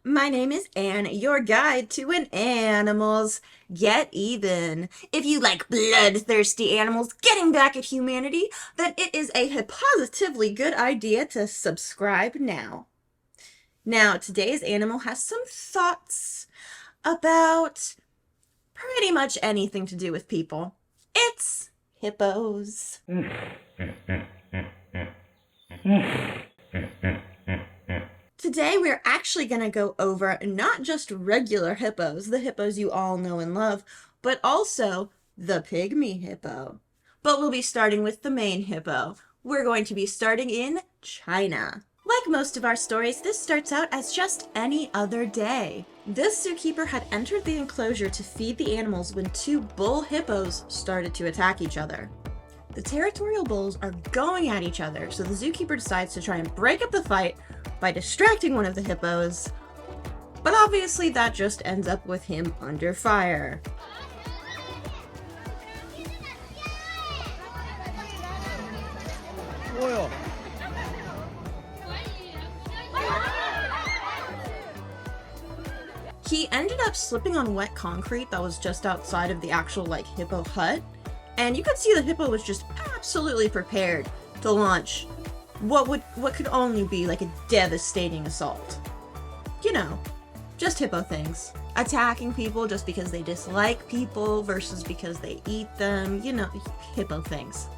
My name is Anne, your guide to an animals get even. If you like bloodthirsty animals getting back at humanity, then it is a positively good idea to subscribe now. Now, today's animal has some thoughts about pretty much anything to do with people. It's hippos. Today we're actually going to go over not just regular hippos, the hippos you all know and love, but also the pygmy hippo. But we'll be starting with the main hippo. We're going to be starting in China. Like most of our stories, this starts out as just any other day. This zookeeper had entered the enclosure to feed the animals when two bull hippos started to attack each other. The territorial bulls are going at each other, so the zookeeper decides to try and break up the fight by distracting one of the hippos, but obviously that just ends up with him under fire. Oil. He ended up slipping on wet concrete that was just outside of the actual hippo hut, and you could see the hippo was just absolutely prepared to launch what could only be like a devastating assault. You know, just hippo things. Attacking people just because they dislike people versus because they eat them, you know, hippo things.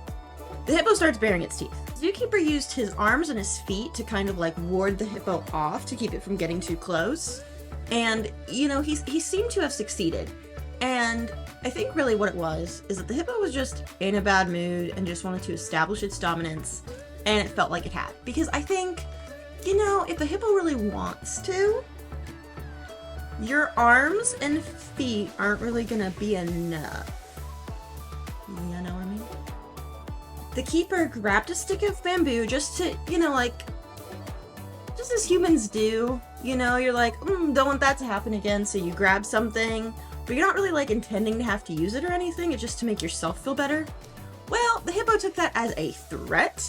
The hippo starts baring its teeth. Zookeeper used his arms and his feet to kind of ward the hippo off to keep it from getting too close. And, you know, he seemed to have succeeded. And I think really what it was is that the hippo was just in a bad mood and just wanted to establish its dominance, and it felt like it had. Because I think, you know, if a hippo really wants to, your arms and feet aren't really gonna be enough. You know what I mean? The keeper grabbed a stick of bamboo just to, you know, just as humans do. You know, you're like, don't want that to happen again, so you grab something, but you're not really intending to have to use it or anything, it's just to make yourself feel better. Well, the hippo took that as a threat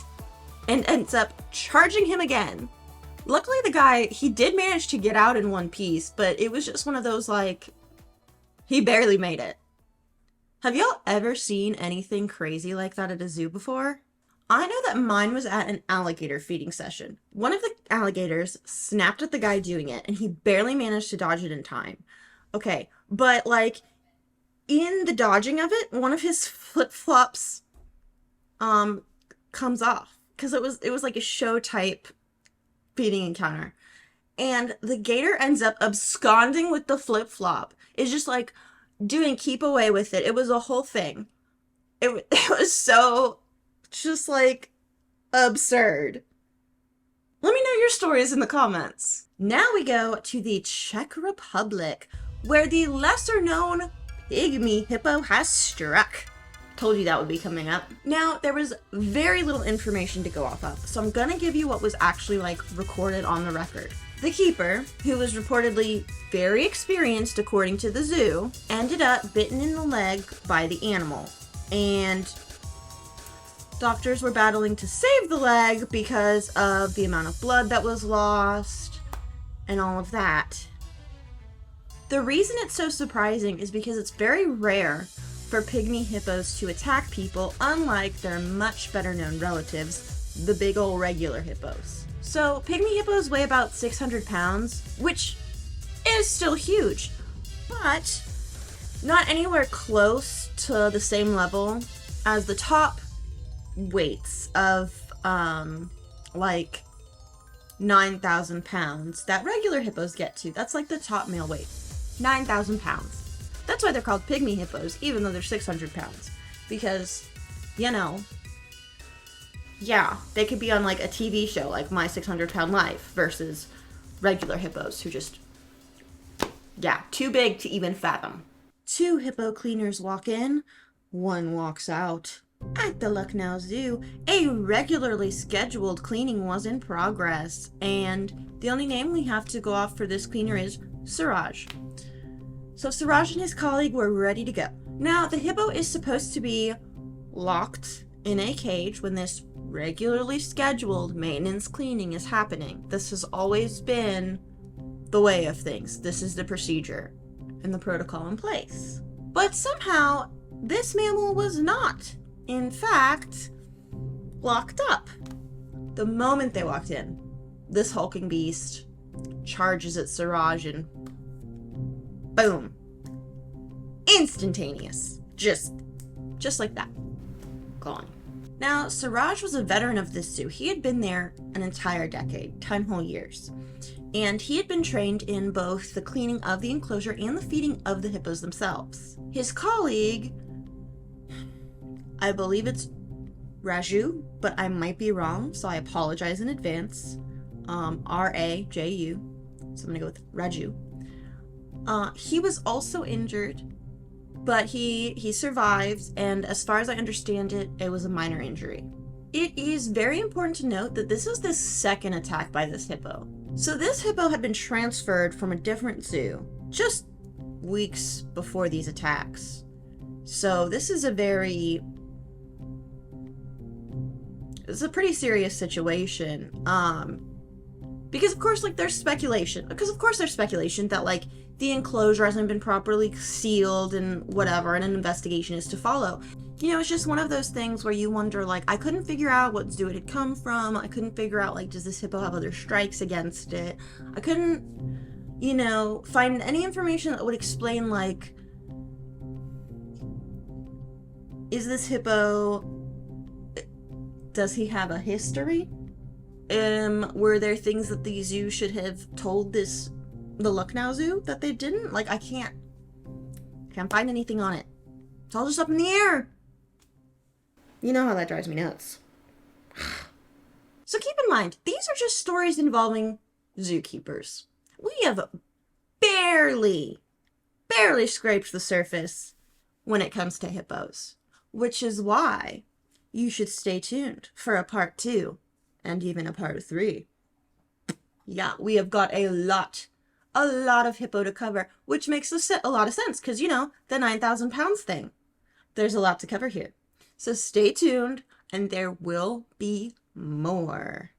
and ends up charging him again. Luckily the guy, he did manage to get out in one piece, but it was just one of those he barely made it. Have y'all ever seen anything crazy like that at a zoo before? I know that mine was at an alligator feeding session. One of the alligators snapped at the guy doing it, and he barely managed to dodge it in time. Okay, but in the dodging of it, one of his flip-flops comes off, because it was like a show type feeding encounter, and the gator ends up absconding with the flip-flop. It's just doing keep away with it. It was a whole thing. It was so just absurd. Let me know your stories in the comments. Now we go to the Czech Republic, where the lesser known pygmy hippo has struck. Told you that would be coming up. Now, there was very little information to go off of, so I'm gonna give you what was actually recorded on the record. The keeper, who was reportedly very experienced according to the zoo, ended up bitten in the leg by the animal, and doctors were battling to save the leg because of the amount of blood that was lost and all of that. The reason it's so surprising is because it's very rare for pygmy hippos to attack people, unlike their much better known relatives, the big ol' regular hippos. So pygmy hippos weigh about 600 pounds, which is still huge, but not anywhere close to the same level as the top weights of 9,000 pounds that regular hippos get to. That's the top male weight, 9,000 pounds. That's why they're called pygmy hippos, even though they're 600 pounds, because, you know, yeah, they could be on a TV show like My 600 Pound Life versus regular hippos who just, yeah, too big to even fathom. Two hippo cleaners walk in, one walks out. At the Lucknow Zoo, a regularly scheduled cleaning was in progress, and the only name we have to go off for this cleaner is Suraj. So Suraj and his colleague were ready to go. Now, the hippo is supposed to be locked in a cage when this regularly scheduled maintenance cleaning is happening. This has always been the way of things. This is the procedure and the protocol in place. But somehow, this mammal was not, in fact, locked up. The moment they walked in, this hulking beast charges at Siraj and boom. Instantaneous. Just like that. Gone. Now, Siraj was a veteran of this zoo. He had been there an entire decade, 10 whole years. And he had been trained in both the cleaning of the enclosure and the feeding of the hippos themselves. His colleague, I believe it's Raju, but I might be wrong, so I apologize in advance. R-A-J-U. So I'm gonna go with Raju. He was also injured, but he survived, and as far as I understand it, it was a minor injury. It is very important to note that this is the second attack by this hippo. So this hippo had been transferred from a different zoo just weeks before these attacks. So this is it's a pretty serious situation. Because of course, like, there's speculation that, like, the enclosure hasn't been properly sealed and whatever, and an investigation is to follow. You know, it's just one of those things where you wonder, like, I couldn't figure out what zoo it had come from. I couldn't figure out, like, does this hippo have other strikes against it? I couldn't, you know, find any information that would explain, like, is this hippo, does he have a history? Were there things that the zoo should have told the Lucknow Zoo that they didn't? Like, I can't find anything on it. It's all just up in the air. You know how that drives me nuts. So keep in mind, these are just stories involving zookeepers. We have barely scraped the surface when it comes to hippos, which is why you should stay tuned for a part 2 and even a part 3. Yeah, we have got a lot of hippo to cover, which makes a lot of sense because, you know, the 9,000 pounds thing. There's a lot to cover here. So stay tuned and there will be more.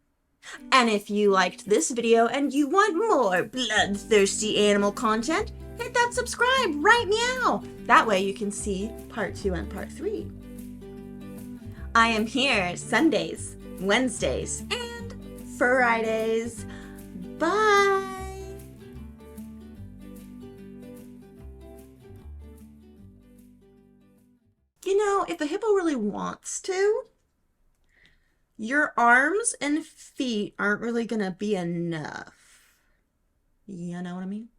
And if you liked this video and you want more bloodthirsty animal content, hit that subscribe right now. That way you can see part 2 and part 3. I am here Sundays, Wednesdays, and Fridays. Bye! You know, if a hippo really wants to, your arms and feet aren't really gonna be enough. You know what I mean?